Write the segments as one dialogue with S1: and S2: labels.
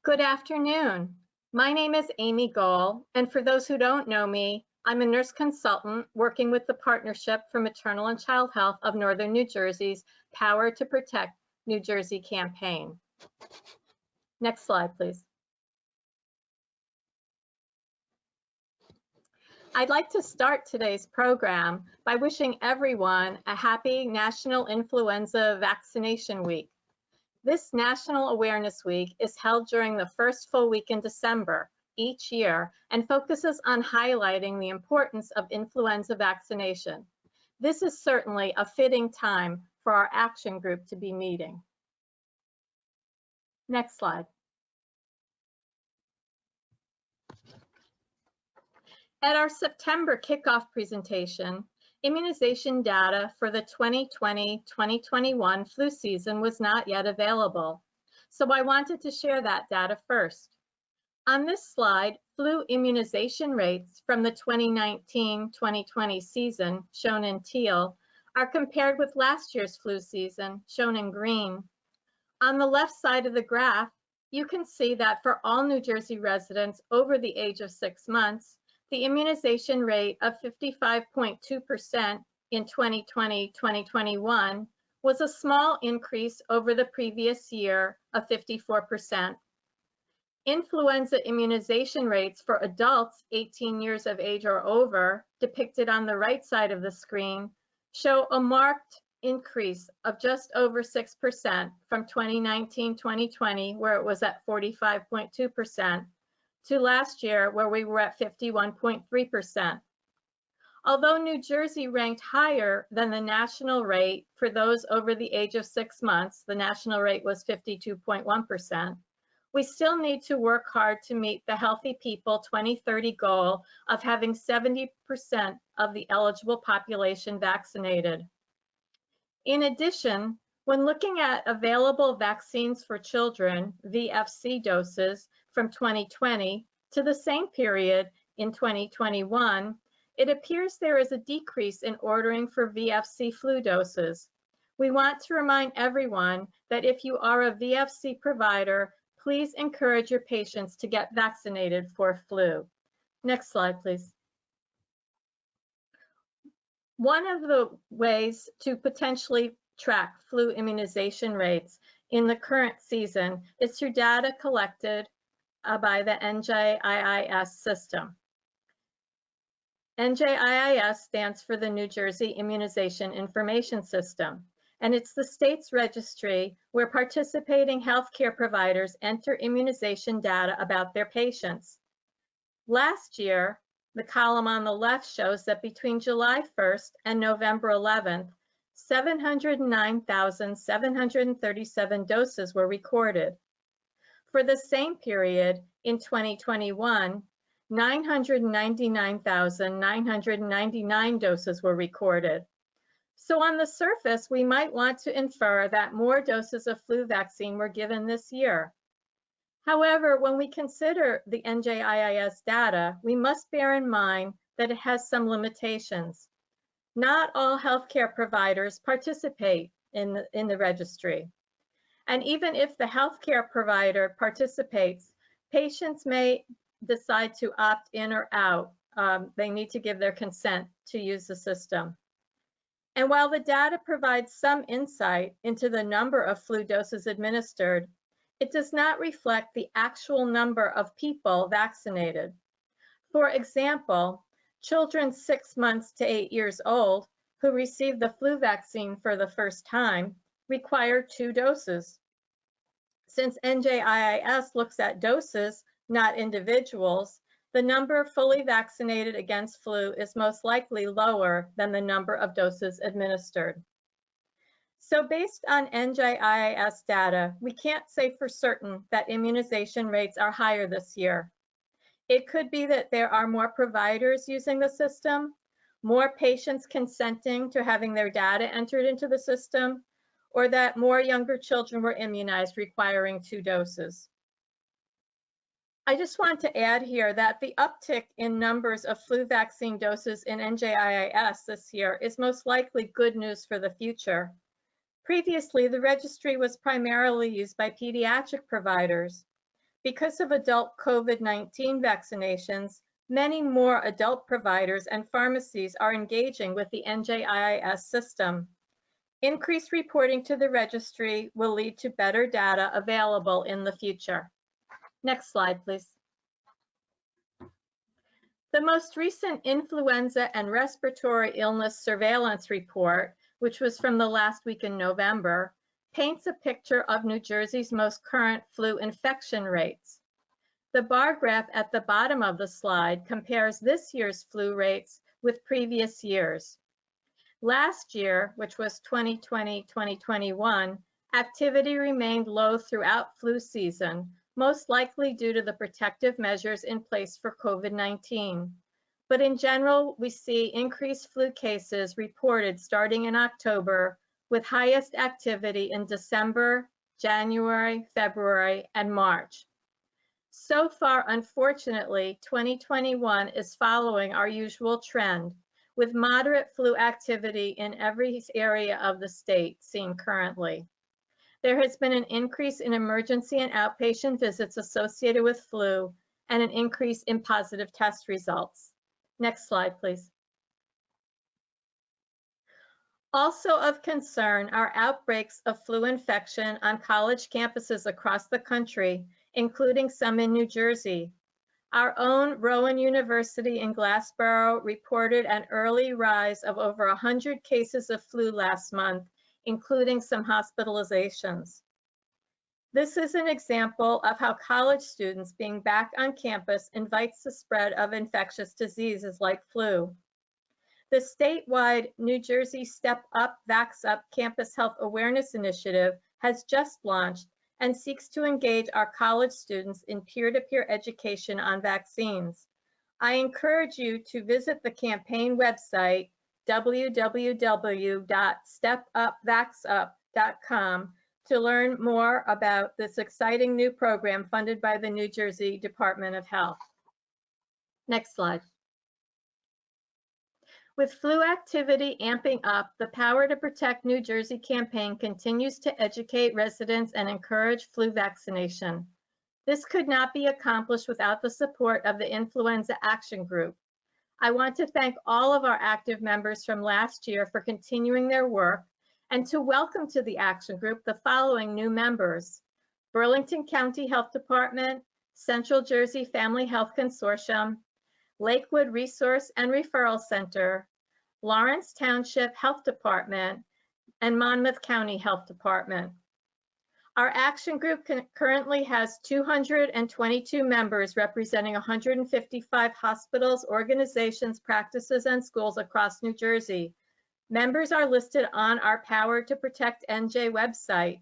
S1: Good afternoon. My name is Amy Gohl, and for those who don't know me, I'm a nurse consultant working with the Partnership for Maternal and Child Health of Northern New Jersey's Power to Protect New Jersey campaign. Next slide, please. I'd like to start today's program by wishing everyone a happy National Influenza Vaccination Week. This National Awareness Week is held during the first full week in December each year and focuses on highlighting the importance of influenza vaccination. This is certainly a fitting time for our action group to be meeting. Next slide. At our September kickoff presentation, immunization data for the 2020-2021 flu season was not yet available, so I wanted to share that data first. On this slide, flu immunization rates from the 2019-2020 season, shown in teal, are compared with last year's flu season, shown in green. On the left side of the graph, you can see that for all New Jersey residents over the age of 6 months, the immunization rate of 55.2% in 2020-2021 was a small increase over the previous year of 54%. Influenza immunization rates for adults 18 years of age or over, depicted on the right side of the screen, show a marked increase of just over 6% from 2019-2020, where it was at 45.2%. to last year, where we were at 51.3%. Although New Jersey ranked higher than the national rate for those over the age of 6 months, the national rate was 52.1%, we still need to work hard to meet the Healthy People 2030 goal of having 70% of the eligible population vaccinated. In addition, when looking at available vaccines for children, VFC doses, from 2020 to the same period in 2021, it appears there is a decrease in ordering for VFC flu doses. We want to remind everyone that if you are a VFC provider, please encourage your patients to get vaccinated for flu. Next slide, please. One of the ways to potentially track flu immunization rates in the current season is through data collected by the NJIS system. NJIS stands for the New Jersey Immunization Information System, and it's the state's registry where participating healthcare providers enter immunization data about their patients. Last year, the column on the left shows that between July 1st and November 11th, 709,737 doses were recorded. For the same period in 2021, 999,999 doses were recorded. So on the surface, we might want to infer that more doses of flu vaccine were given this year. However, when we consider the NJIS data, we must bear in mind that it has some limitations. Not all healthcare providers participate in the registry. And even if the healthcare provider participates, patients may decide to opt in or out. They need to give their consent to use the system. And while the data provides some insight into the number of flu doses administered, it does not reflect the actual number of people vaccinated. For example, children 6 months to 8 years old who received the flu vaccine for the first time require 2 doses. Since NJIS looks at doses, not individuals, the number fully vaccinated against flu is most likely lower than the number of doses administered. So based on NJIS data, we can't say for certain that immunization rates are higher this year. It could be that there are more providers using the system, more patients consenting to having their data entered into the system, or that more younger children were immunized requiring 2 doses. I just want to add here that the uptick in numbers of flu vaccine doses in NJIS this year is most likely good news for the future. Previously, the registry was primarily used by pediatric providers, Because of adult COVID-19 vaccinations, many more adult providers and pharmacies are engaging with the NJIS system. Increased reporting to the registry will lead to better data available in the future. Next slide, please. The most recent influenza and respiratory illness surveillance report, which was from the last week in November, paints a picture of New Jersey's most current flu infection rates. The bar graph at the bottom of the slide compares this year's flu rates with previous years. Last year, which was 2020-2021, activity remained low throughout flu season, most likely due to the protective measures in place for COVID-19. But in general, we see increased flu cases reported starting in October, with highest activity in December, January, February, and March. So far, unfortunately, 2021 is following our usual trend, with moderate flu activity in every area of the state seen currently. There has been an increase in emergency and outpatient visits associated with flu and an increase in positive test results. Next slide, please. Also of concern are outbreaks of flu infection on college campuses across the country, including some in New Jersey. Our own Rowan University in Glassboro reported an early rise of over 100 cases of flu last month, including some hospitalizations. This is an example of how college students being back on campus invites the spread of infectious diseases like flu. The statewide New Jersey Step Up, Vax Up Campus Health Awareness Initiative has just launched and seeks to engage our college students in peer-to-peer education on vaccines. I encourage you to visit the campaign website, www.stepupvaxup.com, to learn more about this exciting new program funded by the New Jersey Department of Health. Next slide. With flu activity amping up, the Power to Protect New Jersey campaign continues to educate residents and encourage flu vaccination. This could not be accomplished without the support of the Influenza Action Group. I want to thank all of our active members from last year for continuing their work and to welcome to the Action Group the following new members: Burlington County Health Department, Central Jersey Family Health Consortium, Lakewood Resource and Referral Center, Lawrence Township Health Department, and Monmouth County Health Department. Our action group currently has 222 members representing 155 hospitals, organizations, practices, and schools across New Jersey. Members are listed on our Power to Protect NJ website.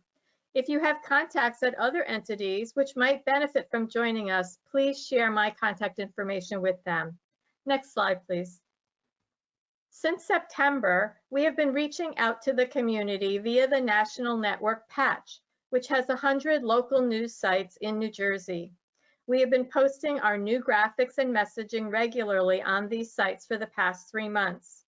S1: If you have contacts at other entities which might benefit from joining us, please share my contact information with them. Next slide, please. Since September, we have been reaching out to the community via the national network Patch, which has 100 local news sites in New Jersey. We have been posting our new graphics and messaging regularly on these sites for the past 3 months.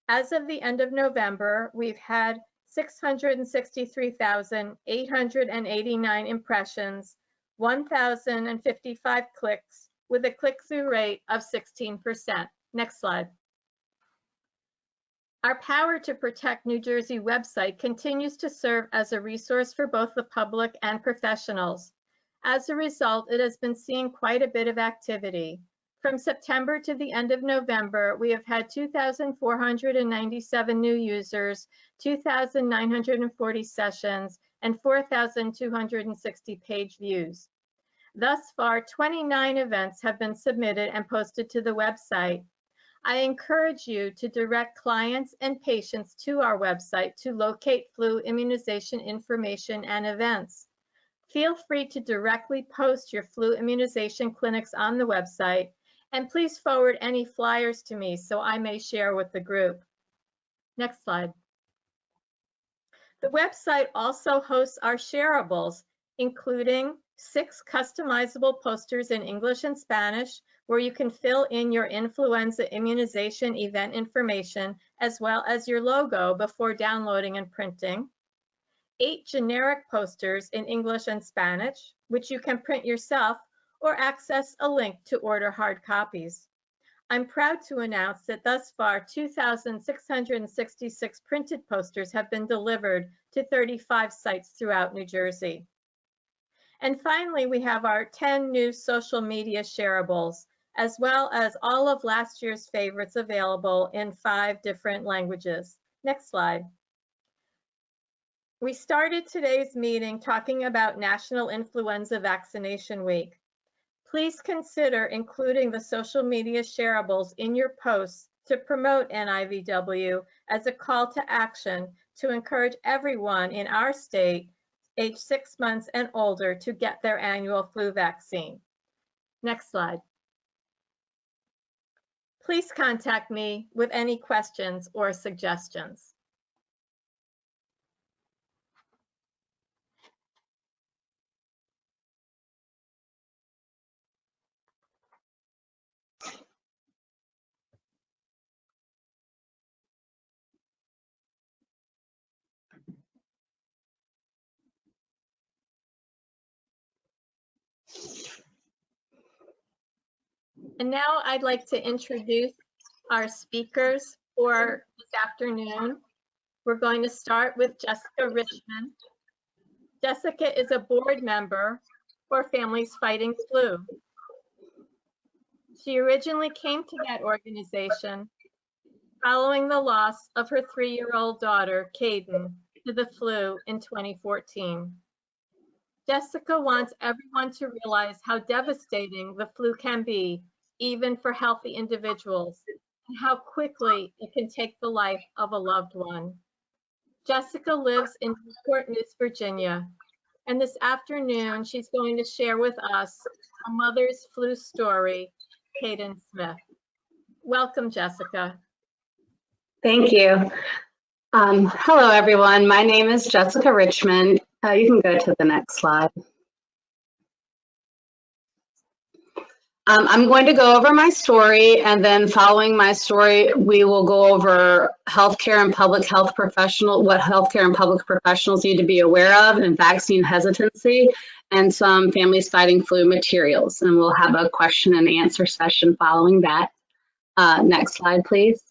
S1: As of the end of November, we've had 663,889 impressions, 1,055 clicks, with a click-through rate of 16%. Next slide. Our Power to Protect New Jersey website continues to serve as a resource for both the public and professionals. As a result, it has been seeing quite a bit of activity. From September to the end of November, we have had 2,497 new users, 2,940 sessions, and 4,260 page views. Thus far, 29 events have been submitted and posted to the website. I encourage you to direct clients and patients to our website to locate flu immunization information and events. Feel free to directly post your flu immunization clinics on the website, and please forward any flyers to me so I may share with the group. Next slide. The website also hosts our shareables, including 6 customizable posters in English and Spanish, where you can fill in your influenza immunization event information, as well as your logo before downloading and printing. 8 generic posters in English and Spanish, which you can print yourself or access a link to order hard copies. I'm proud to announce that thus far, 2,666 printed posters have been delivered to 35 sites throughout New Jersey. And finally, we have our 10 new social media shareables, as well as all of last year's favorites available in 5 different languages. Next slide. We started today's meeting talking about National Influenza Vaccination Week. Please consider including the social media shareables in your posts to promote NIVW as a call to action to encourage everyone in our state age 6 months and older to get their annual flu vaccine. Next slide. Please contact me with any questions or suggestions. And now I'd like to introduce our speakers for this afternoon. We're going to start with Jessicarichmond. Jessica is a board member for Families Fighting Flu. She originally came to that organization following the loss of her 3-year-old daughter, Hayden, to the flu in 2014. Jessica wants everyone to realize how devastating the flu can be, even for healthy individuals, and how quickly it can take the life of a loved one. Jessica lives in Newport News, Virginia, and this afternoon she's going to share with us a mother's flu story, Hayden Smith. Welcome, Jessica.
S2: Thank you. Hello, everyone. My name is Jessicarichmond. You can go to the next slide. I'm going to go over my story, and then following my story, we will go over healthcare and public health professionals, what healthcare and public professionals need to be aware of, and vaccine hesitancy, and some Families Fighting Flu materials. And we'll have a question and answer session following that. Next slide, please.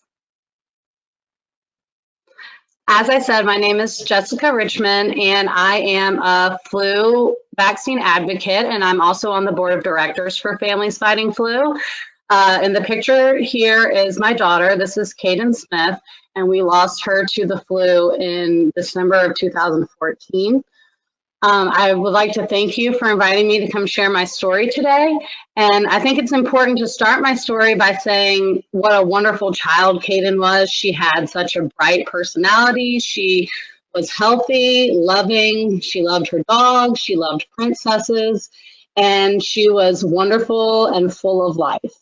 S2: As I said, my name is Jessicarichmond, and I am a flu vaccine advocate, and I'm also on the board of directors for Families Fighting Flu. In the picture here is my daughter. This is Hayden Smith, and we lost her to the flu in December of 2014. I would like to thank you for inviting me to come share my story today. And I think it's important to start my story by saying what a wonderful child Hayden was. She had such a bright personality. She was healthy, loving. She loved her dog. She loved princesses. And she was wonderful and full of life.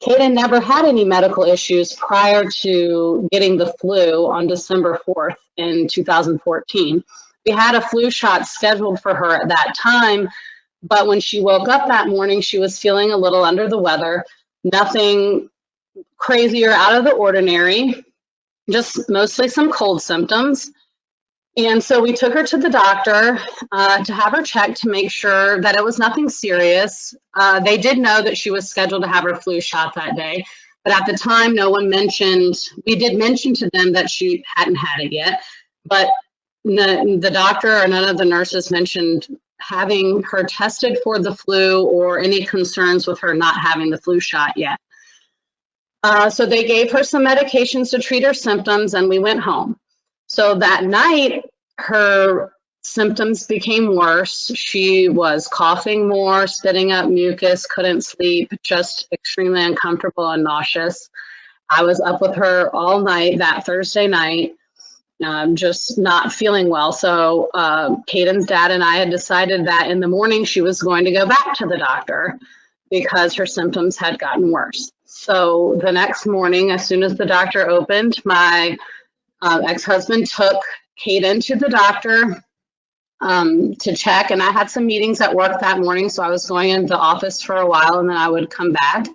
S2: Hayden never had any medical issues prior to getting the flu on December 4th in 2014. We had a flu shot scheduled for her at that time, but when she woke up that morning, she was feeling a little under the weather, nothing crazy or out of the ordinary, just mostly some cold symptoms. And so we took her to the doctor to have her checked to make sure that it was nothing serious. They did know that she was scheduled to have her flu shot that day, but at the time, no one mentioned, we did mention to them that she hadn't had it yet, but the doctor or none of the nurses mentioned having her tested for the flu or any concerns with her not having the flu shot yet. So they gave her some medications to treat her symptoms, and we went home. So that night, her symptoms became worse. She was coughing more, spitting up mucus, couldn't sleep, just extremely uncomfortable and nauseous. I was up with her all night that Thursday night. Just not feeling well. So Hayden's dad and I had decided that in the morning she was going to go back to the doctor because her symptoms had gotten worse. So the next morning, as soon as the doctor opened, my ex-husband took Hayden to the doctor to check, and I had some meetings at work that morning, so I was going into the office for a while and then I would come back.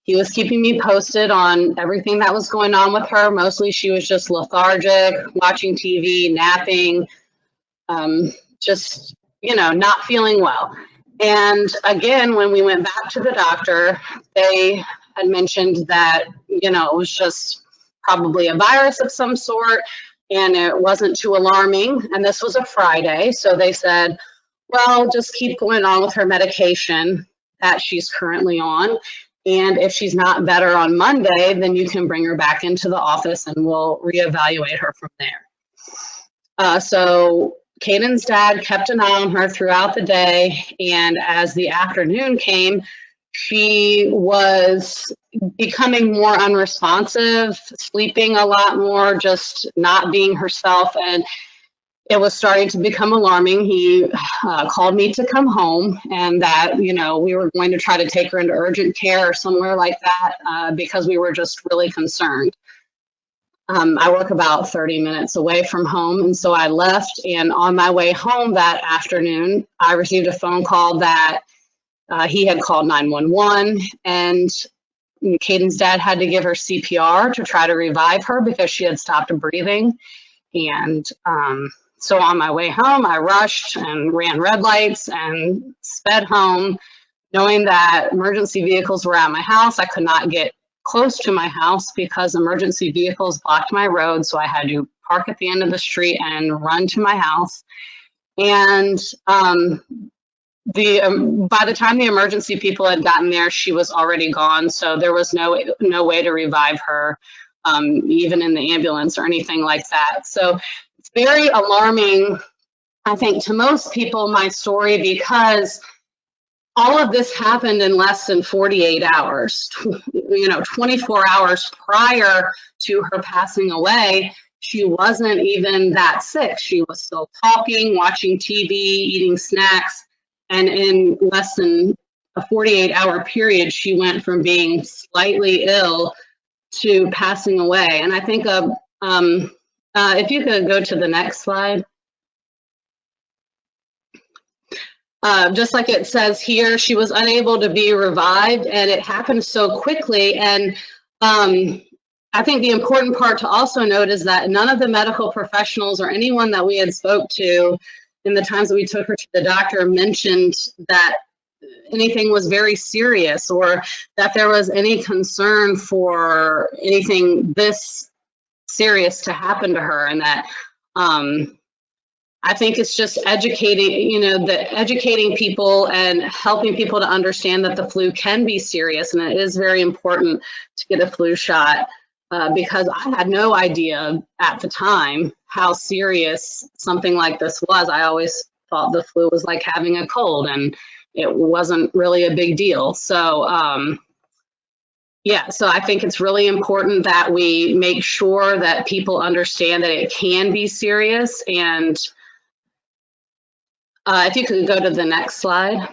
S2: He was keeping me posted on everything that was going on with her. Mostly she was just lethargic, watching TV, napping, just, not feeling well. And again, when we went back to the doctor, they had mentioned that, it was just probably a virus of some sort, and it wasn't too alarming. And this was a Friday, so they said, well, just keep going on with her medication that she's currently on. And if she's not better on Monday, then you can bring her back into the office and we'll reevaluate her from there. So Caden's dad kept an eye on her throughout the day. And as the afternoon came, she was becoming more unresponsive, sleeping a lot more, just not being herself. And it was starting to become alarming. He called me to come home, and that, we were going to try to take her into urgent care or somewhere like that because we were just really concerned. I work about 30 minutes away from home, and so I left, and on my way home that afternoon, I received a phone call that he had called 911, and Caden's dad had to give her CPR to try to revive her because she had stopped breathing. And so on my way home, I rushed and ran red lights and sped home, knowing that emergency vehicles were at my house. I could not get close to my house because emergency vehicles blocked my road, so I had to park at the end of the street and run to my house. And by the time the emergency people had gotten there, she was already gone, so there was no way to revive her, even in the ambulance or anything like that. So it's very alarming, I think, to most people, my story, because all of this happened in less than 48 hours, 24 hours prior to her passing away. She wasn't even that sick. She was still talking, watching TV, eating snacks. And in less than a 48-hour period, she went from being slightly ill to passing away. And I think if you could go to the next slide. Just like it says here, she was unable to be revived, and it happened so quickly. And I think the important part to also note is that none of the medical professionals or anyone that we had spoke to in the times that we took her to the doctor mentioned that anything was very serious or that there was any concern for anything this serious to happen to her. And that I think it's just educating, educating people and helping people to understand that the flu can be serious, and it is very important to get a flu shot because I had no idea at the time how serious something like this was. I always thought the flu was like having a cold, and it wasn't really a big deal. So yeah, so I think it's really important that we make sure that people understand that it can be serious. And if you could go to the next slide.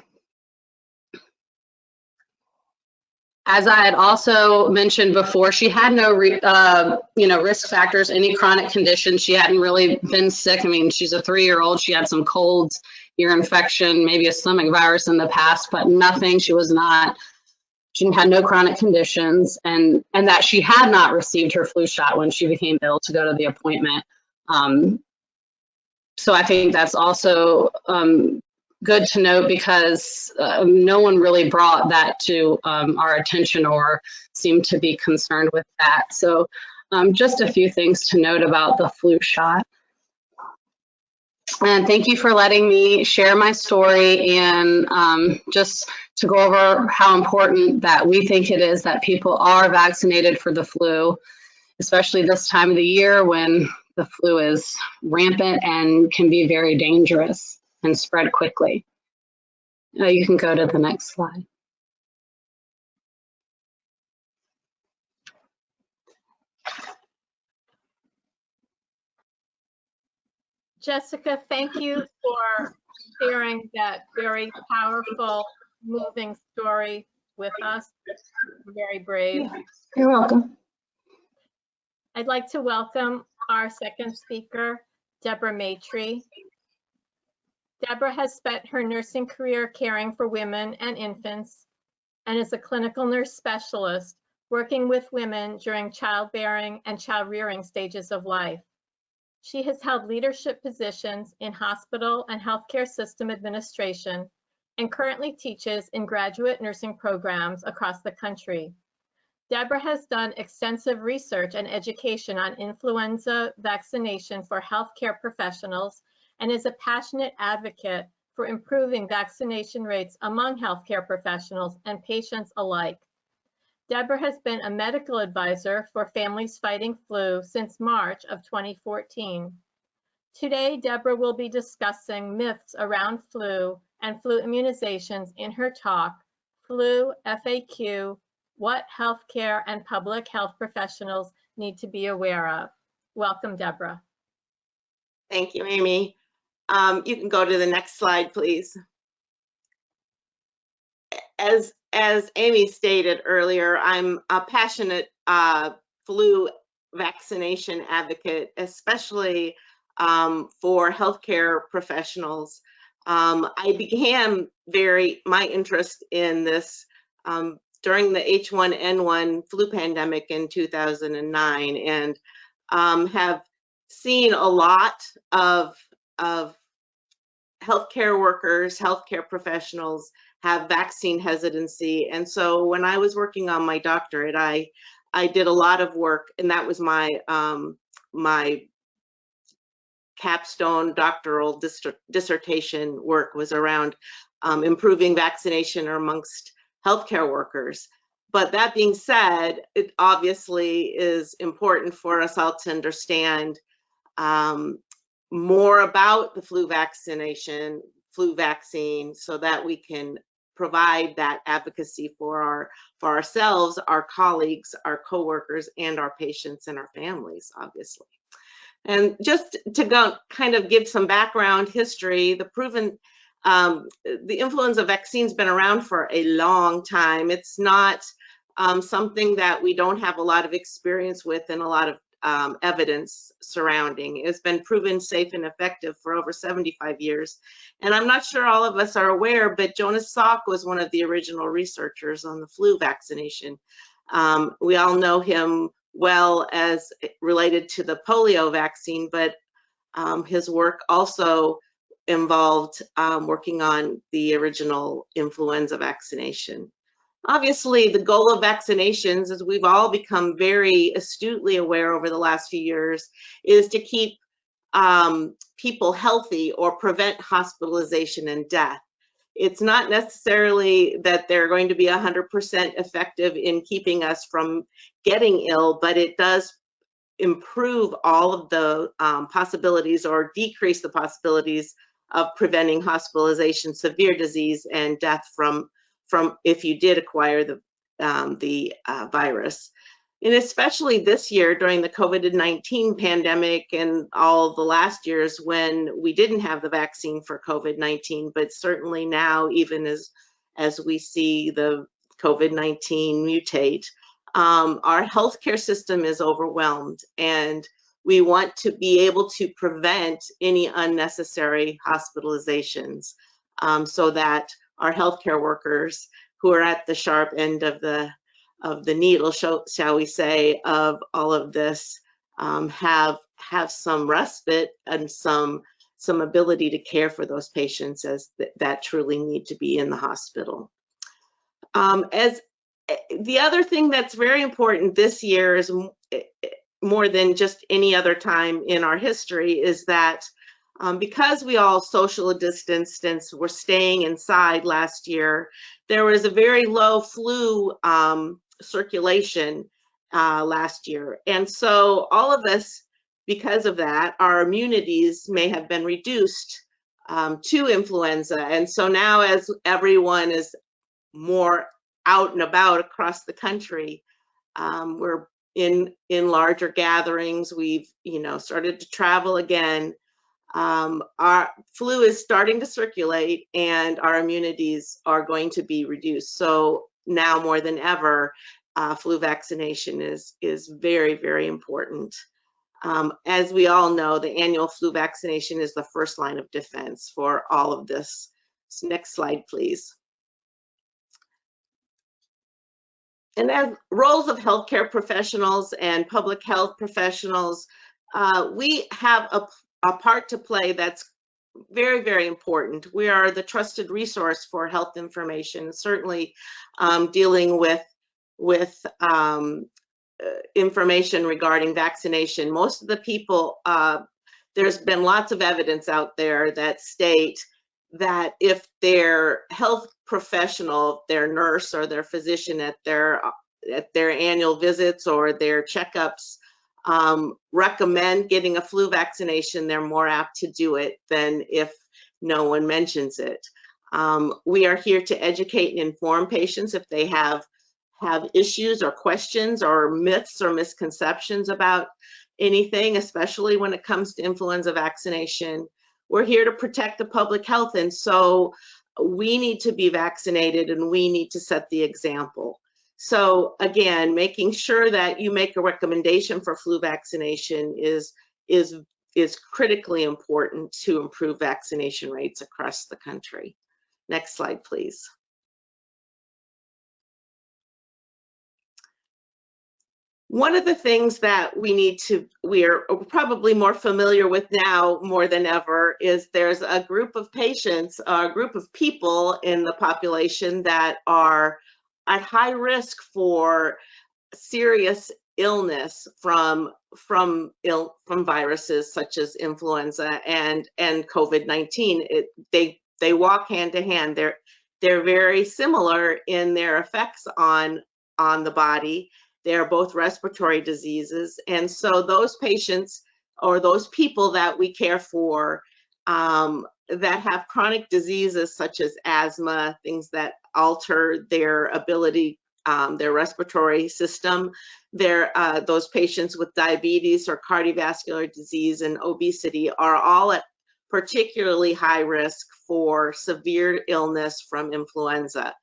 S2: As I had also mentioned before, she had no risk factors, any chronic conditions. She hadn't really been sick. I mean, she's a 3-year-old. She had some colds, ear infection, maybe a stomach virus in the past, but nothing. She had no chronic conditions, and that she had not received her flu shot when she became ill to go to the appointment. So I think that's also good to note because no one really brought that to our attention or seemed to be concerned with that. So just a few things to note about the flu shot. And thank you for letting me share my story and just to go over how important that we think it is that people are vaccinated for the flu, especially this time of the year when the flu is rampant and can be very dangerous and spread quickly. You can go to the next slide.
S1: Jessica, thank you for sharing that very powerful, moving story with us. Very brave.
S2: You're welcome.
S1: I'd like to welcome our second speaker, Debra Maitre. Deborah has spent her nursing career caring for women and infants and is a clinical nurse specialist working with women during childbearing and child rearing stages of life. She has held leadership positions in hospital and healthcare system administration and currently teaches in graduate nursing programs across the country. Deborah has done extensive research and education on influenza vaccination for healthcare professionals and is a passionate advocate for improving vaccination rates among healthcare professionals and patients alike. Deborah has been a medical advisor for Families Fighting Flu since March of 2014. Today, Deborah will be discussing myths around flu and flu immunizations in her talk, Flu FAQ, What Healthcare and Public Health Professionals Need to Be Aware of. Welcome, Deborah.
S3: Thank you, Amy. You can go to the next slide, please. As Amy stated earlier, I'm a passionate flu vaccination advocate, especially for healthcare professionals. I began my interest in this during the H1N1 flu pandemic in 2009, and have seen a lot of healthcare workers, healthcare professionals have vaccine hesitancy. And so when I was working on my doctorate, I did a lot of work, and that was my my capstone doctoral dissertation work was around improving vaccination amongst healthcare workers. But that being said, it obviously is important for us all to understand more about the flu vaccine, so that we can provide that advocacy for ourselves, our colleagues, our coworkers, and our patients and our families, obviously. And just to go kind of give some background history, the influenza vaccine's been around for a long time. It's not something that we don't have a lot of experience with and a lot of evidence surrounding. It's been proven safe and effective for over 75 years. And I'm not sure all of us are aware, but Jonas Salk was one of the original researchers on the flu vaccination. We all know him well as related to the polio vaccine, but his work also involved working on the original influenza vaccination. Obviously, the goal of vaccinations, as we've all become very astutely aware over the last few years, is to keep people healthy or prevent hospitalization and death. It's not necessarily that they're going to be 100% effective in keeping us from getting ill, but it does improve all of the possibilities or decrease the possibilities of preventing hospitalization, severe disease, and death from if you did acquire the virus. And especially this year during the COVID-19 pandemic and all the last years when we didn't have the vaccine for COVID-19, but certainly now, even as we see the COVID-19 mutate, our healthcare system is overwhelmed, and we want to be able to prevent any unnecessary hospitalizations so that our healthcare workers, who are at the sharp end of the needle, shall we say, of all of this, have some respite and some ability to care for those patients as that truly need to be in the hospital. As the other thing that's very important this year is more than just any other time in our history is that because we all social distanced and were staying inside last year, there was a very low flu circulation last year. And so all of us, because of that, our immunities may have been reduced to influenza. And so now as everyone is more out and about across the country, we're in larger gatherings, we've started to travel again. Our flu is starting to circulate and our immunities are going to be reduced. So now more than ever, flu vaccination is very, very important. As we all know, the annual flu vaccination is the first line of defense for all of this. So next slide, please. And as roles of healthcare professionals and public health professionals, we have a part to play that's very, very important. We are the trusted resource for health information, certainly dealing with information regarding vaccination. Most of the people, there's been lots of evidence out there that state that if their health professional, their nurse or their physician at their annual visits or their checkups recommend getting a flu vaccination, they're more apt to do it than if no one mentions it. We are here to educate and inform patients if they have issues or questions or myths or misconceptions about anything, especially when it comes to influenza vaccination. We're here to protect the public health, and so we need to be vaccinated and we need to set the example. So again, making sure that you make a recommendation for flu vaccination is critically important to improve vaccination rates across the country. Next slide, please. One of the things that we are probably more familiar with now more than ever is there's a group of patients, a group of people in the population that are at high risk for serious illness from viruses such as influenza and COVID-19. They walk hand to hand. They're very similar in their effects on the body. They're both respiratory diseases, and so those patients or those people that we care for that have chronic diseases such as asthma, things that alter their ability, their respiratory system, those patients with diabetes or cardiovascular disease and obesity are all at particularly high risk for severe illness from influenza.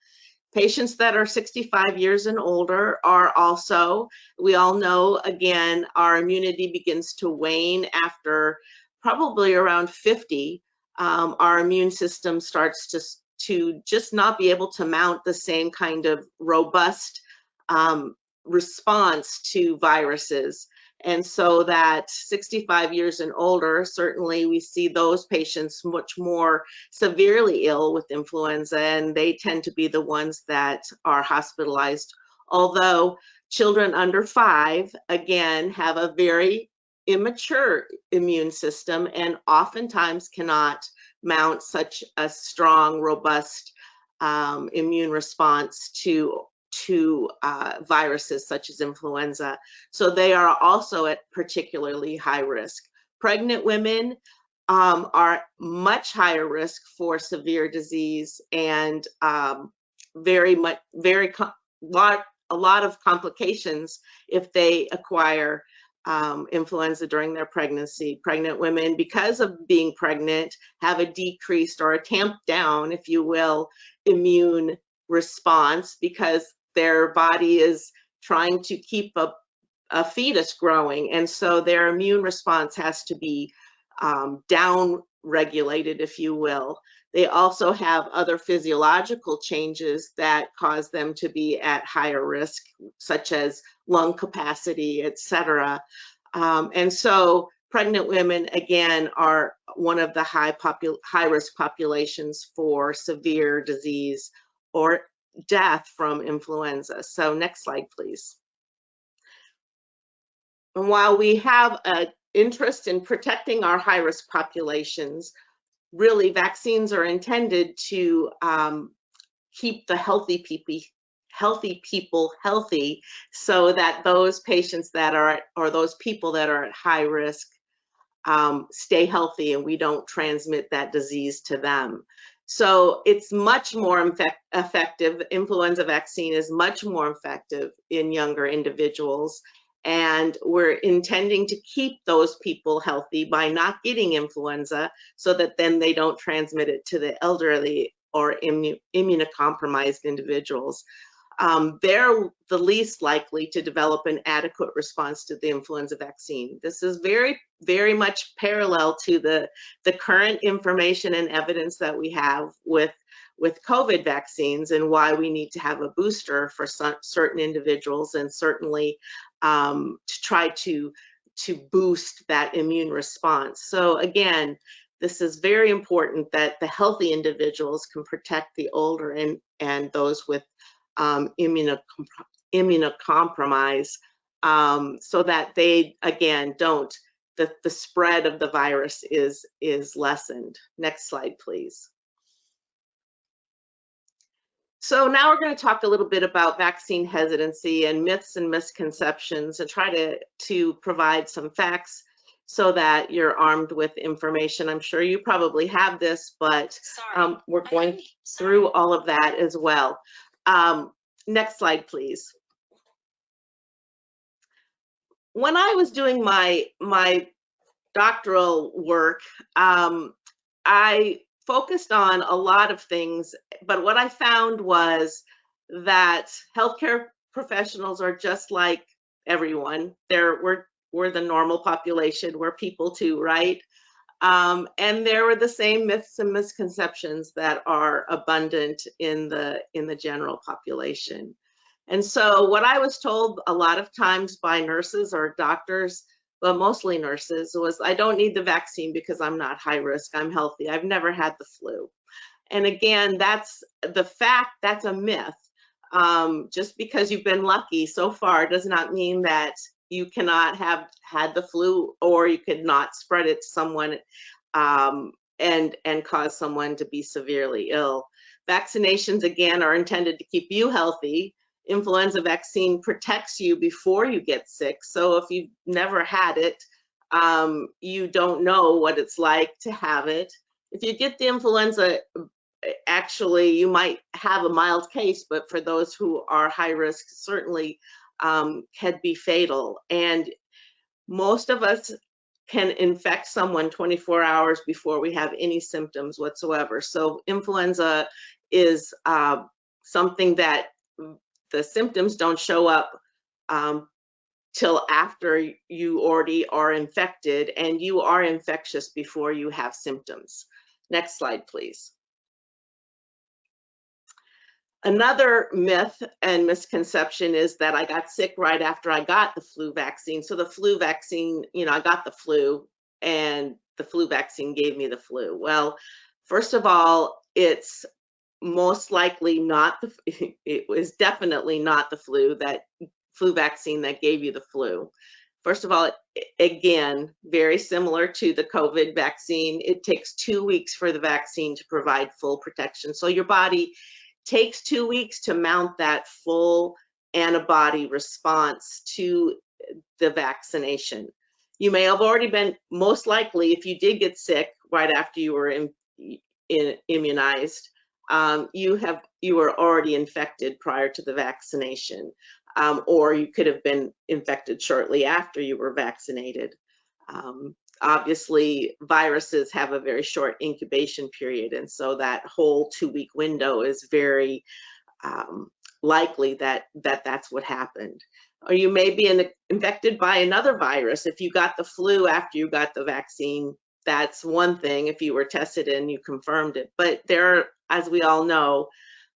S3: Patients that are 65 years and older are also, we all know, again, our immunity begins to wane after probably around 50. Our immune system starts to just not be able to mount the same kind of robust response to viruses. And so that 65 years and older, certainly we see those patients much more severely ill with influenza, and they tend to be the ones that are hospitalized. Although children under 5, again, have a very immature immune system and oftentimes cannot mount such a strong, robust immune response to viruses such as influenza. So they are also at particularly high risk. Pregnant women are much higher risk for severe disease and a lot of complications if they acquire influenza during their pregnancy. Pregnant women, because of being pregnant, have a decreased or a tamped down, if you will, immune response because their body is trying to keep a fetus growing, and so their immune response has to be down regulated, if you will. They also have other physiological changes that cause them to be at higher risk, such as lung capacity, etc. And so pregnant women, again, are one of the high risk populations for severe disease or death from influenza. So next slide, please. And while we have an interest in protecting our high-risk populations, really vaccines are intended to keep the healthy people healthy so that those patients that are, or those people that are at high risk stay healthy and we don't transmit that disease to them. So it's much more effective. Influenza vaccine is much more effective in younger individuals. And we're intending to keep those people healthy by not getting influenza so that then they don't transmit it to the elderly or immunocompromised individuals. They're the least likely to develop an adequate response to the influenza vaccine. This is very, very much parallel to the current information and evidence that we have with COVID vaccines and why we need to have a booster for certain individuals, and certainly to try to boost that immune response. So again, this is very important that the healthy individuals can protect the older and those with immunocompromise, so that they, again, don't, the spread of the virus is lessened. Next slide, please. So now we're going to talk a little bit about vaccine hesitancy and myths and misconceptions, and try to provide some facts so that you're armed with information. I'm sure you probably have this, but we're going through all of that as well. Next slide, please. When I was doing my doctoral work, I focused on a lot of things, but what I found was that healthcare professionals are just like everyone. We're the normal population. We're people too, right? And there were the same myths and misconceptions that are abundant in the general population. And so what I was told a lot of times by nurses or doctors, but mostly nurses, was I don't need the vaccine because I'm not high risk, I'm healthy, I've never had the flu. And again, that's a myth. Just because you've been lucky so far does not mean that you cannot have had the flu, or you could not spread it to someone and cause someone to be severely ill. Vaccinations, again, are intended to keep you healthy. Influenza vaccine protects you before you get sick. So if you've never had it, you don't know what it's like to have it. If you get the influenza, actually, you might have a mild case, but for those who are high risk, certainly can be fatal. And most of us can infect someone 24 hours before we have any symptoms whatsoever. So influenza is something that the symptoms don't show up till after you already are infected, and you are infectious before you have symptoms. Next slide, please. Another myth and misconception is that I got sick right after I got the flu vaccine. So the flu vaccine, I got the flu and the flu vaccine gave me the flu. Well, first of all, it's most likely not it was definitely not the flu vaccine that gave you the flu. First of all, again, very similar to the COVID vaccine, it takes 2 weeks for the vaccine to provide full protection. So your body takes 2 weeks to mount that full antibody response to the vaccination. You may have already been, most likely, if you did get sick right after you were immunized, you were already infected prior to the vaccination, or you could have been infected shortly after you were vaccinated. Obviously, viruses have a very short incubation period, and so that whole 2-week window is very likely that that's what happened. Or you may be infected by another virus. If you got the flu after you got the vaccine, that's one thing if you were tested and you confirmed it. But there are, as we all know,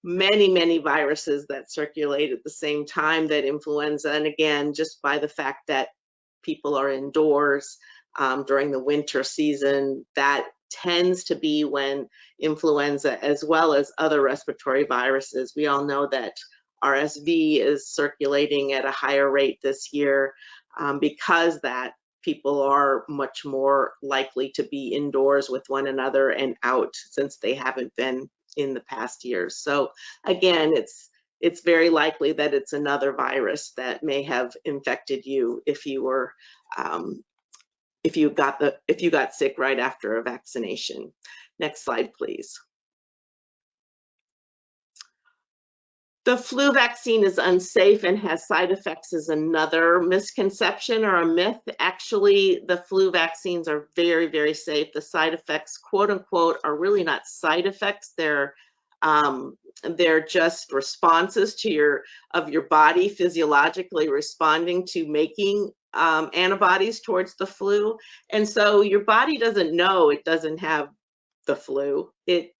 S3: many, many viruses that circulate at the same time that influenza. And again, just by the fact that people are indoors during the winter season, that tends to be when influenza, as well as other respiratory viruses, we all know that RSV is circulating at a higher rate this year because that people are much more likely to be indoors with one another and out, since they haven't been in the past years. So again, it's very likely that it's another virus that may have infected you if you were if you got sick right after a vaccination. Next slide, please. The flu vaccine is unsafe and has side effects is another misconception or a myth. Actually, the flu vaccines are very, very safe. The side effects, quote unquote, are really not side effects. They're just responses to your body physiologically responding to making antibodies towards the flu. And so your body doesn't know it doesn't have the flu. It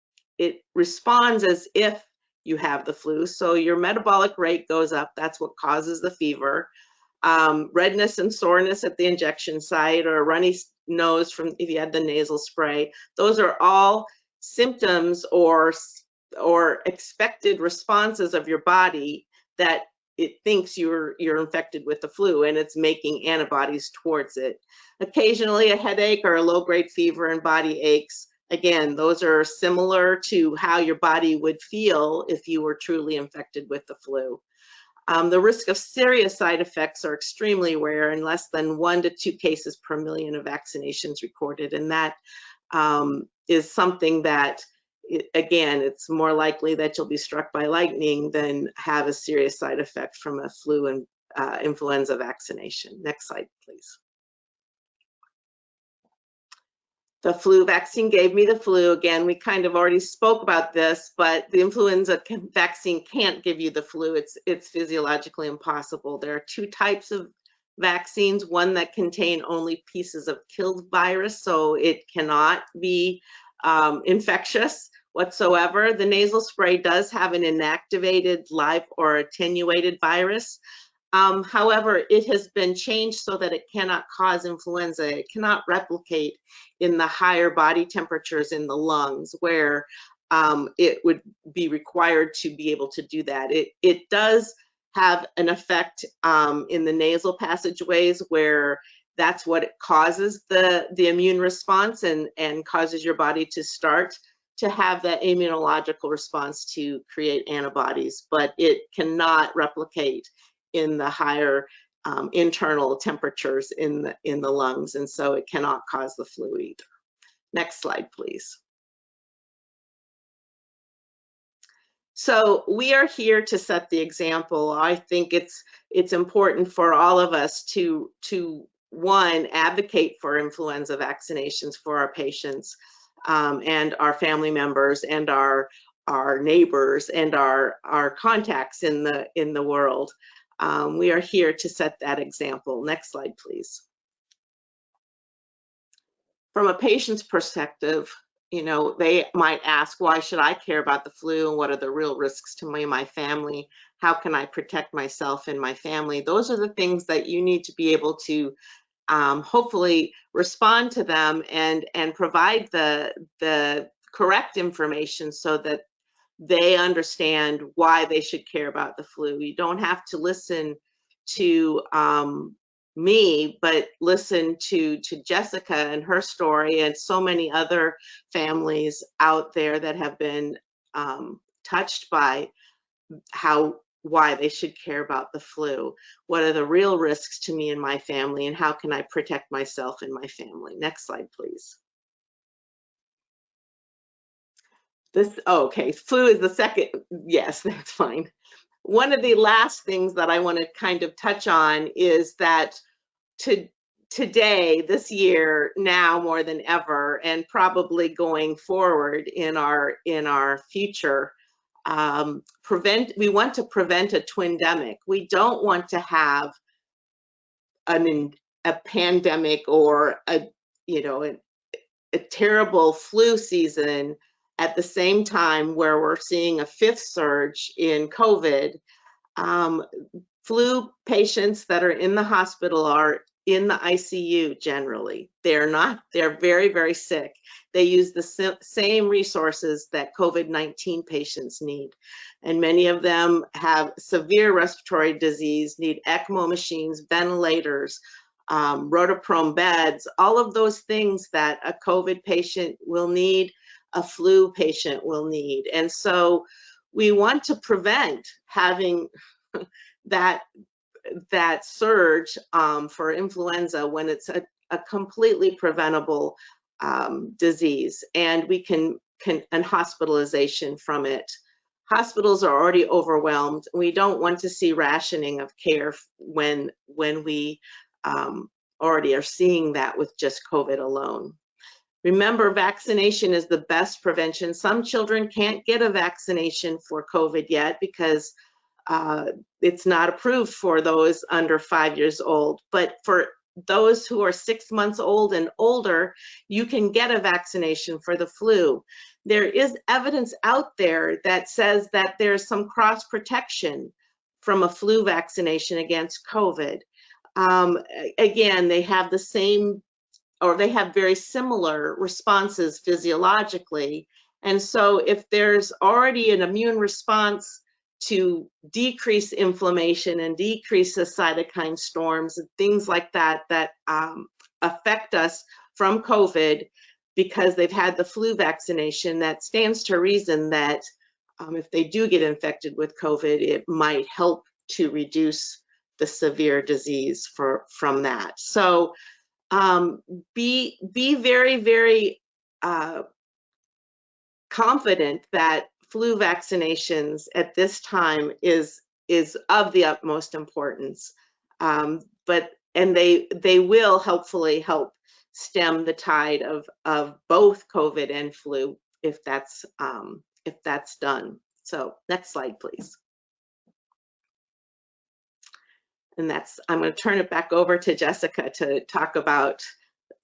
S3: responds as if you have the flu. So your metabolic rate goes up. That's what causes the fever. redness and soreness at the injection site, or a runny nose from if you had the nasal spray. Those are all symptoms or expected responses of your body that it thinks you're infected with the flu, and it's making antibodies towards it. Occasionally a headache or a low-grade fever and body aches. Again, those are similar to how your body would feel if you were truly infected with the flu. The risk of serious side effects are extremely rare, and less than 1 to 2 cases per million of vaccinations recorded. And that is something that, again, it's more likely that you'll be struck by lightning than have a serious side effect from a flu and influenza vaccination. Next slide, please. The flu vaccine gave me the flu. Again, we kind of already spoke about this, but the influenza vaccine can't give you the flu. It's physiologically impossible. There are 2 types of vaccines, one that contain only pieces of killed virus, so it cannot be infectious whatsoever. The nasal spray does have an inactivated, live, or attenuated virus. However, it has been changed so that it cannot cause influenza. It cannot replicate in the higher body temperatures in the lungs, where it would be required to be able to do that. It does have an effect in the nasal passageways, where that's what it causes the immune response and causes your body to start to have that immunological response to create antibodies, but it cannot replicate in the higher internal temperatures in the lungs, and so it cannot cause the flu either. Next slide, please. So we are here to set the example. I think it's important for all of us to one, advocate for influenza vaccinations for our patients and our family members and our neighbors and our contacts in the world. We are here to set that example. Next slide, please. From a patient's perspective, you know, they might ask, why should I care about the flu, and what are the real risks to me and my family? How can I protect myself and my family? Those are the things that you need to be able to hopefully respond to them and provide the correct information so that they understand why they should care about the flu. You don't have to listen to me, but listen to Jessica and her story, and so many other families out there that have been touched by why they should care about the flu. What are the real risks to me and my family, and how can I protect myself and my family? Next slide, please. Okay, flu is the second. Yes, that's fine. One of the last things that I want to kind of touch on is that today, this year, now more than ever, and probably going forward in our future, we want to prevent a twindemic. We don't want to have a pandemic or a terrible flu season at the same time where we're seeing a 5th surge in COVID. Flu patients that are in the hospital are in the ICU generally. They're very, very sick. They use the same resources that COVID-19 patients need. And many of them have severe respiratory disease, need ECMO machines, ventilators, rotoprone beds, all of those things that a COVID patient will need, a flu patient will need. And so we want to prevent having that surge for influenza when it's a completely preventable disease, and we can and hospitalization from it. Hospitals are already overwhelmed. We don't want to see rationing of care when we already are seeing that with just COVID alone. Remember, vaccination is the best prevention. Some children can't get a vaccination for COVID yet because it's not approved for those under 5 years old. But for those who are 6 months old and older, you can get a vaccination for the flu. There is evidence out there that says that there's some cross protection from a flu vaccination against COVID. again, they have the same, or they have very similar responses physiologically. And so if there's already an immune response to decrease inflammation and decrease the cytokine storms and things like that that affect us from COVID because they've had the flu vaccination, that stands to reason that if they do get infected with COVID, it might help to reduce the severe disease from that. So be very, very confident that flu vaccinations at this time is of the utmost importance. And they will hopefully help stem the tide of both COVID and flu if that's done. So next slide, please. And I'm going to turn it back over to Jessica to talk about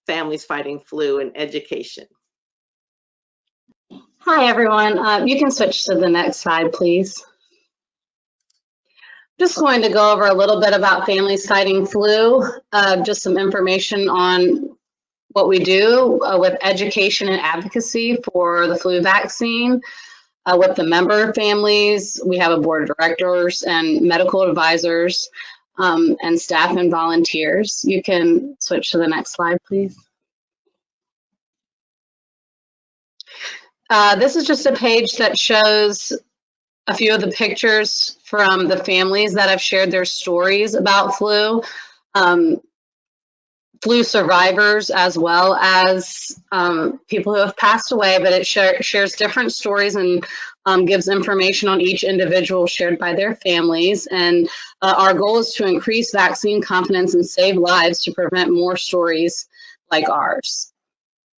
S3: families fighting flu and education.
S2: Hi, everyone. You can switch to the next slide, please. Just going to go over a little bit about families fighting flu, just some information on what we do with education and advocacy for the flu vaccine. With the member families, we have a board of directors and medical advisors and staff and volunteers. You can switch to the next slide, please. This is just a page that shows a few of the pictures from the families that have shared their stories about flu, flu survivors, as well as people who have passed away, but it shares different stories and gives information on each individual shared by their families. And our goal is to increase vaccine confidence and save lives to prevent more stories like ours.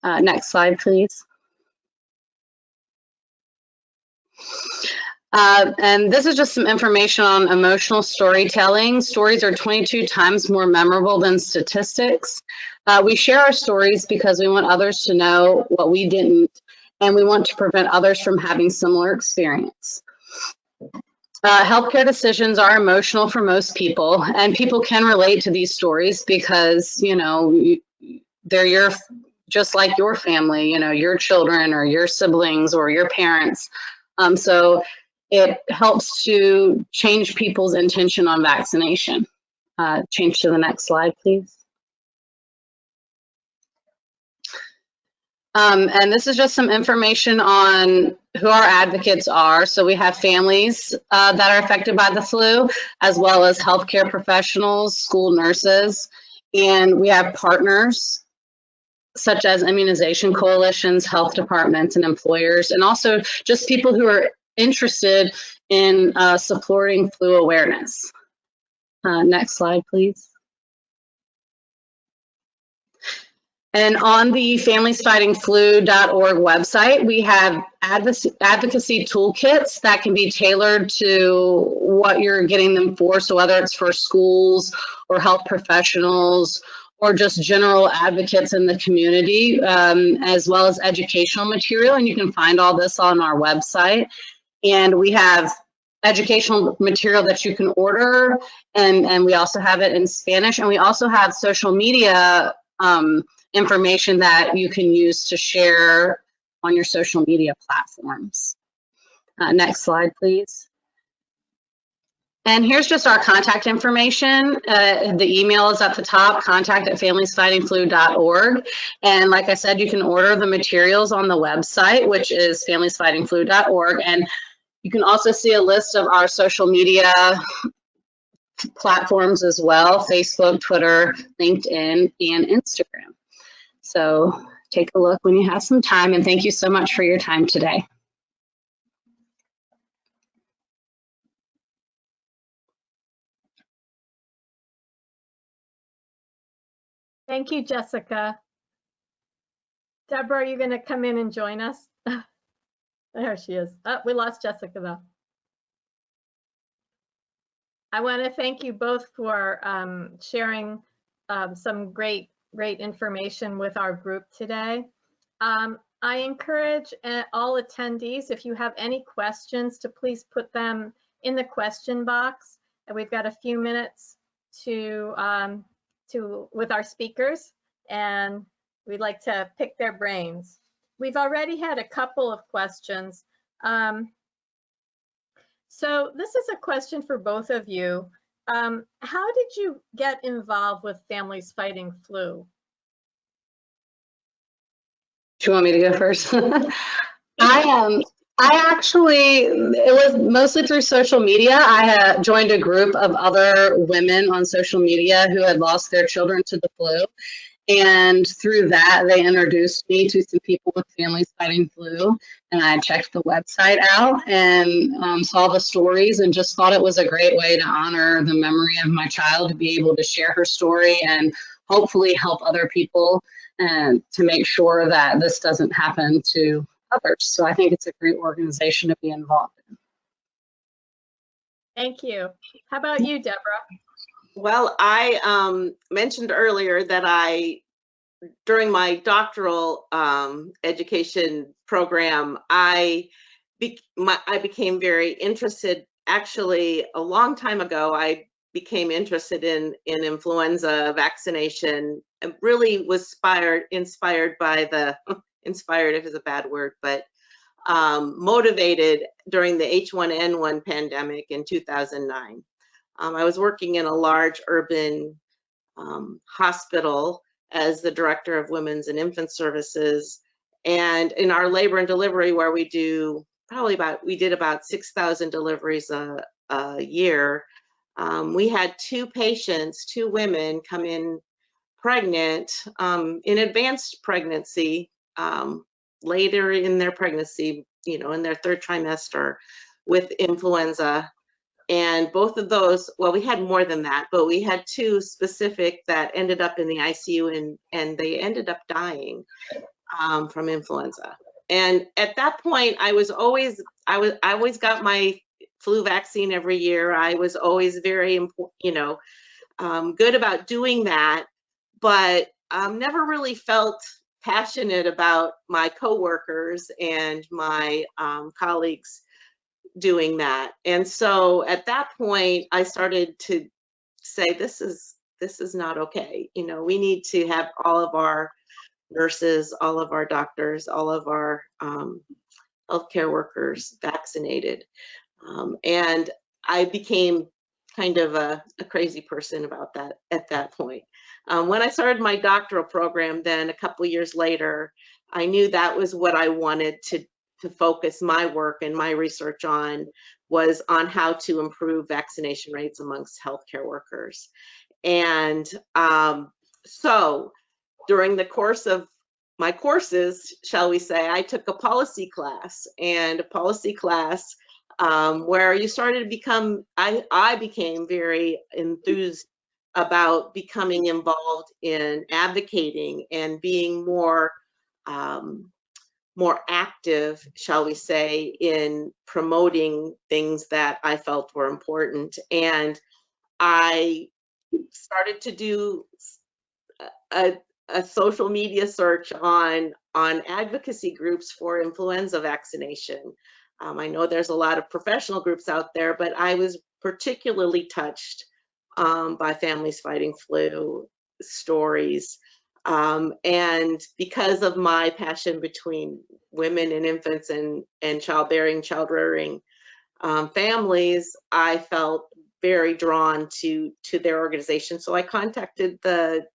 S2: Next slide, please. And this is just some information on emotional storytelling. Stories are 22 times more memorable than statistics. We share our stories because we want others to know what we didn't, and we want to prevent others from having similar experience. Healthcare decisions are emotional for most people, and people can relate to these stories because, you know, they're just like your family, you know, your children or your siblings or your parents. So it helps to change people's intention on vaccination. Change to the next slide, please. And this is just some information on who our advocates are. So we have families that are affected by the flu, as well as healthcare professionals, school nurses, and we have partners such as immunization coalitions, health departments, and employers, and also just people who are interested in supporting flu awareness. Next slide, please. And on the familiesfightingflu.org website, we have advocacy toolkits that can be tailored to what you're getting them for. So whether it's for schools or health professionals or just general advocates in the community, as well as educational material. And you can find all this on our website. And we have educational material that you can order, and we also have it in Spanish. And we also have social media information that you can use to share on your social media platforms. Next slide, please. And here's just our contact information. The email is at the top, contact@familiesfightingflu.org. And like I said, you can order the materials on the website, which is familiesfightingflu.org. And you can also see a list of our social media platforms as well: Facebook, Twitter, LinkedIn, and Instagram. So take a look when you have some time, and thank you so much for your time today.
S1: Thank you, Jessica. Deborah, are you going to come in and join us? There she is. Oh, we lost Jessica though. I want to thank you both for sharing some great information with our group today. I encourage all attendees, if you have any questions, to please put them in the question box. And we've got a few minutes with our speakers, and we'd like to pick their brains. We've already had a couple of questions. So this is a question for both of you. How did you get involved with Families Fighting Flu?
S2: Do you want me to go first? I actually, it was mostly through social media. I had joined a group of other women on social media who had lost their children to the flu. And through that, they introduced me to some people with Families Fighting Flu. And I checked the website out and saw the stories and just thought it was a great way to honor the memory of my child, to be able to share her story and hopefully help other people and to make sure that this doesn't happen to others. So I think it's a great organization to be involved in.
S1: Thank you. How about you, Deborah?
S3: Well, I mentioned earlier that during my doctoral education program, I became very interested. Actually, a long time ago, I became interested in influenza vaccination, and really was inspired by the inspired is a bad word, but motivated during the H1N1 pandemic in 2009. I was working in a large urban hospital as the director of women's and infant services, and in our labor and delivery, where we did about 6,000 deliveries a year. We had two women come in pregnant, in advanced pregnancy, later in their pregnancy, in their third trimester, with influenza. And both of those, well, we had more than that, but we had two specific that ended up in the ICU, and they ended up dying from influenza. And at that point, I always got my flu vaccine every year. I was always very, good about doing that, but never really felt passionate about my coworkers and my colleagues doing that. And so at that point, I started to say, this is not okay. We need to have all of our nurses, all of our doctors, all of our healthcare workers vaccinated. And I became kind of a crazy person about that at that point. When I started my doctoral program, then a couple years later, I knew that was what I wanted to focus my work and my research on, was on how to improve vaccination rates amongst healthcare workers. And so during the course of my courses, shall we say, I took a policy class, where you started to become, I became very enthused about becoming involved in advocating and being more active, shall we say, in promoting things that I felt were important. And I started to do a social media search on advocacy groups for influenza vaccination. I know there's a lot of professional groups out there, but I was particularly touched by Families Fighting Flu stories. And because of my passion between women and infants and childbearing, child-rearing families, I felt very drawn to their organization. So I contacted the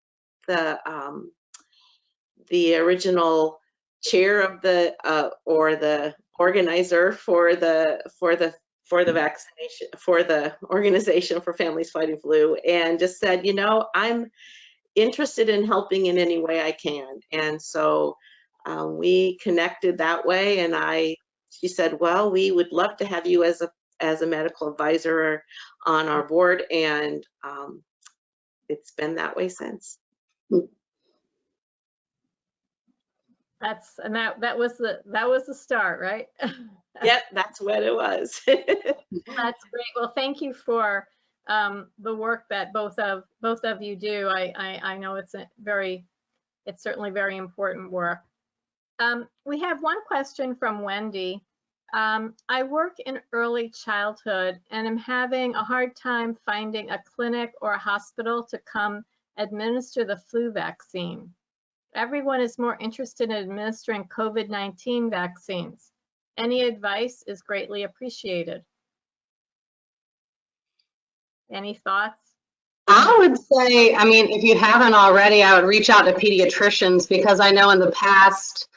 S3: original chair of or the organizer for the vaccination, for the Organization for Families Fighting Flu, and just said, I'm interested in helping in any way I can. And so we connected that way, and she said, well, we would love to have you as a medical advisor on our board, and it's been that way since.
S1: That was the start, right?
S3: Yep, that's what it was.
S1: That's great. Well, thank you for the work that both of you do. I know it's certainly very important work. We have one question from Wendy. I work in early childhood and am having a hard time finding a clinic or a hospital to come administer the flu vaccine. Everyone is more interested in administering COVID-19 vaccines. Any advice is greatly appreciated. Any thoughts?
S2: I would say, I mean, if you haven't already, I would reach out to pediatricians, because I know in the past,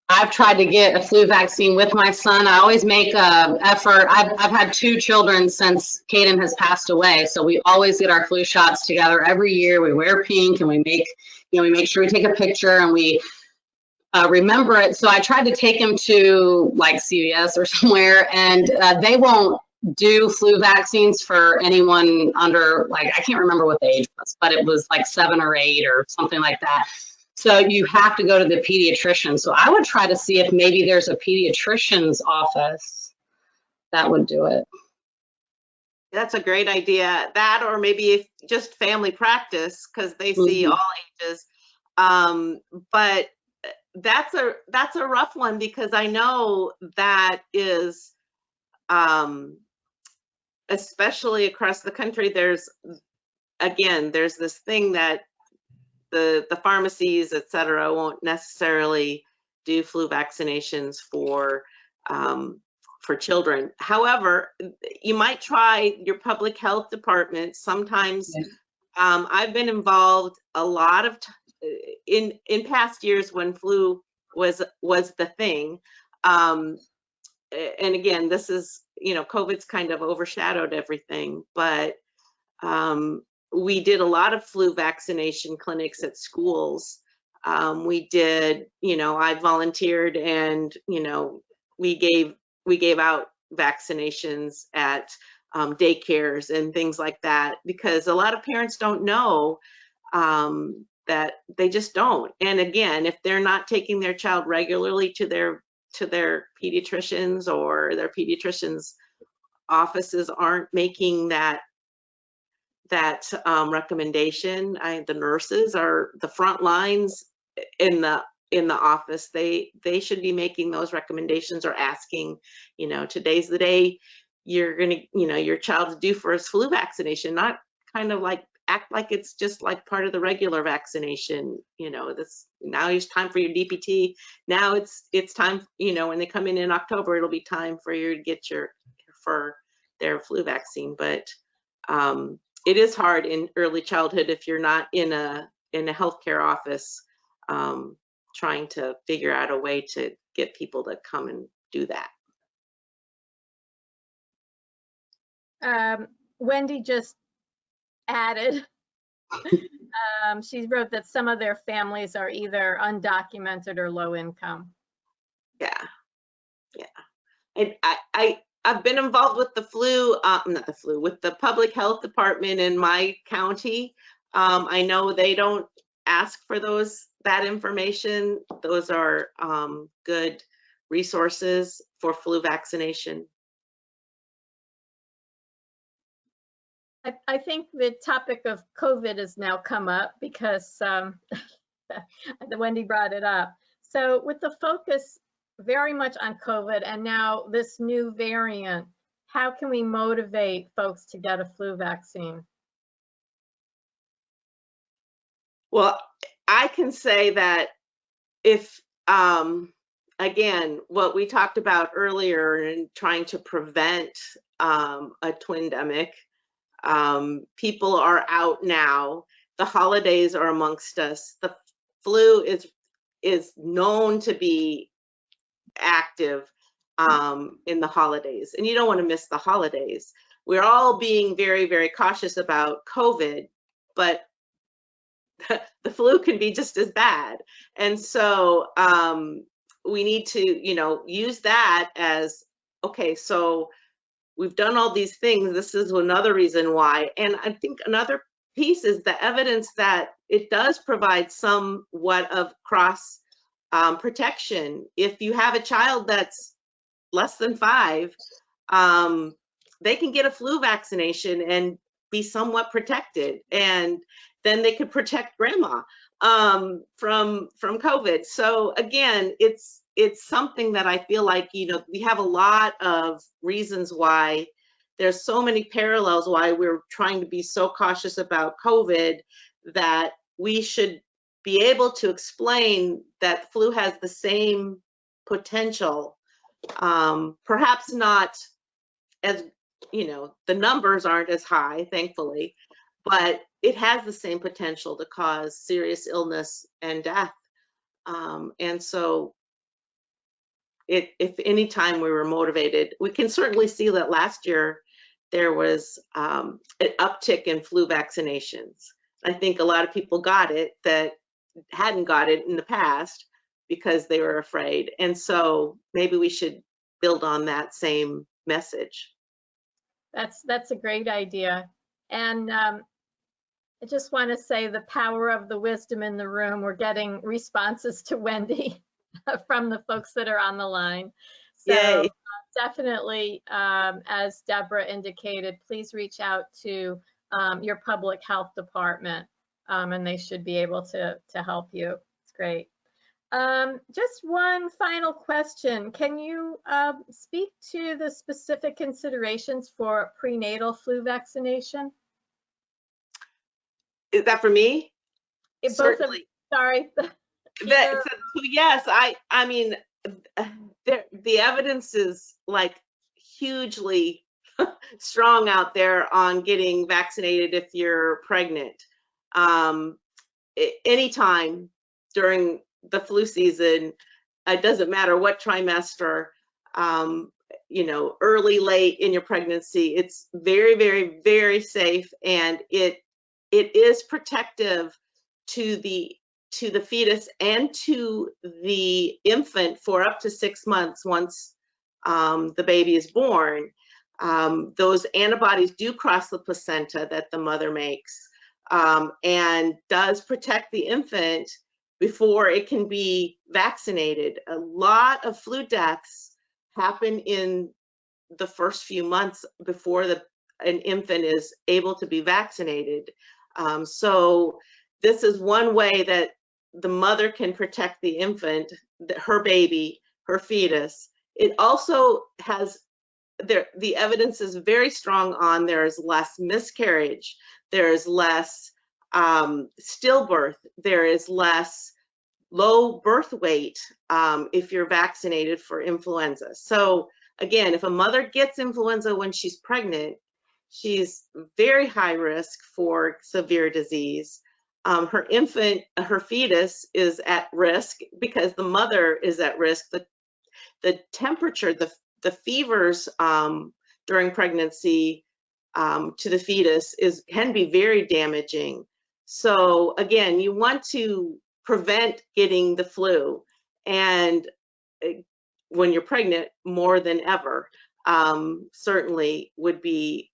S2: I've tried to get a flu vaccine with my son. I always make an effort. I've had 2 children since Hayden has passed away, so we always get our flu shots together every year. We wear pink, and we make sure we take a picture, and we remember it. So I tried to take him to like CVS or somewhere, and they won't do flu vaccines for anyone under, like, I can't remember what the age was, but it was like 7 or 8 or something like that. So you have to go to the pediatrician. So I would try to see if maybe there's a pediatrician's office that would do it.
S3: That's a great idea. That, or maybe if just family practice, because they see all ages. But that's a rough one, because I know that is, especially across the country, there's this thing that the pharmacies, et cetera, won't necessarily do flu vaccinations for children. However, you might try your public health department. Sometimes I've been involved a lot of in past years when flu was the thing. And again, this is, COVID's kind of overshadowed everything, but we did a lot of flu vaccination clinics at schools. We did, I volunteered, and, we gave out vaccinations at daycares and things like that, because a lot of parents don't know, that they just don't. And again, if they're not taking their child regularly to their pediatricians, or their pediatricians' offices aren't making that recommendation, the nurses are the front lines in the office. They should be making those recommendations, or asking, today's the day you're gonna, your child's due for his flu vaccination, not kind of like act like it's just like part of the regular vaccination. This, now it's time for your DPT. Now it's time, when they come in October, it'll be time for you to get for their flu vaccine. But it is hard in early childhood if you're not in a healthcare office, trying to figure out a way to get people to come and do that.
S1: Wendy just added, she wrote that some of their families are either undocumented or low income.
S3: Yeah. And I've been involved with the with the public health department in my county. I know they don't ask for that information. Those are good resources for flu vaccination.
S1: I think the topic of COVID has now come up because Wendy brought it up. So with the focus very much on COVID and now this new variant, how can we motivate folks to get a flu vaccine?
S3: Well, I can say that if, again, what we talked about earlier in trying to prevent a twindemic, people are out now. The holidays are amongst us. The flu is known to be active in the holidays, and you don't want to miss the holidays. We're all being very, very cautious about COVID, but the flu can be just as bad. And so we need to, use that as, okay, so we've done all these things. This is another reason why. And I think another piece is the evidence that it does provide somewhat of cross protection. If you have a child that's less than 5, they can get a flu vaccination and be somewhat protected. And then they could protect grandma from COVID. So again, it's it's something that I feel like, you know, we have a lot of reasons why there's so many parallels why we're trying to be so cautious about COVID, that we should be able to explain that flu has the same potential, perhaps not as, you know, the numbers aren't as high, thankfully, but it has the same potential to cause serious illness and death. And so if any time we were motivated, we can certainly see that last year there was an uptick in flu vaccinations. I think a lot of people got it that hadn't got it in the past because they were afraid. And so maybe we should build on that same message.
S1: That's a great idea. And I just want to say the power of the wisdom in the room. We're getting responses to Wendy from the folks that are on the line. So definitely, as Deborah indicated, please reach out to your public health department, and they should be able to help you. It's great. Just one final question. Can you speak to the specific considerations for prenatal flu vaccination?
S3: Is that for me?
S1: Certainly. Sorry.
S3: So yes, I mean, the evidence is like hugely strong out there on getting vaccinated if you're pregnant. Anytime during the flu season, it doesn't matter what trimester, you know, early, late in your pregnancy, it's very, very, very safe, and it is protective to the fetus and to the infant for up to 6 months once the baby is born. Those antibodies do cross the placenta that the mother makes, and does protect the infant before it can be vaccinated. A lot of flu deaths happen in the first few months before an infant is able to be vaccinated. So this is one way that the mother can protect the infant, her baby, her fetus. It also has, the evidence is very strong on there's less miscarriage, there's less stillbirth, there is less low birth weight if you're vaccinated for influenza. So again, if a mother gets influenza when she's pregnant, she's very high risk for severe disease. Her infant, her fetus is at risk because the mother is at risk. The temperature, the fevers during pregnancy to the fetus can be very damaging. So again, you want to prevent getting the flu, and when you're pregnant more than ever, certainly would be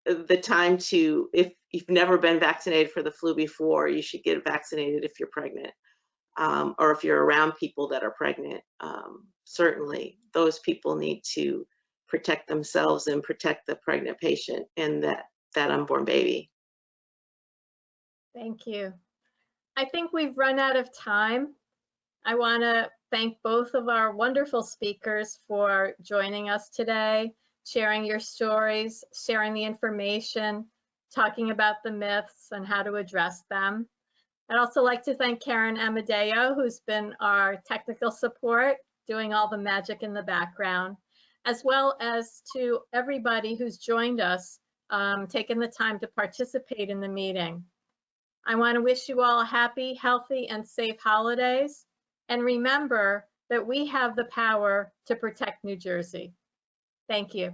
S3: the time to, if you've never been vaccinated for the flu before, you should get vaccinated if you're pregnant, or if you're around people that are pregnant. Certainly those people need to protect themselves and protect the pregnant patient and that unborn baby.
S1: Thank you. I think we've run out of time. I want to thank both of our wonderful speakers for joining us today, sharing your stories, sharing the information, talking about the myths and how to address them. I'd also like to thank Karen Amadeo, who's been our technical support, doing all the magic in the background, as well as to everybody who's joined us, taking the time to participate in the meeting. I want to wish you all a happy, healthy, and safe holidays. And remember that we have the power to protect New Jersey. Thank you.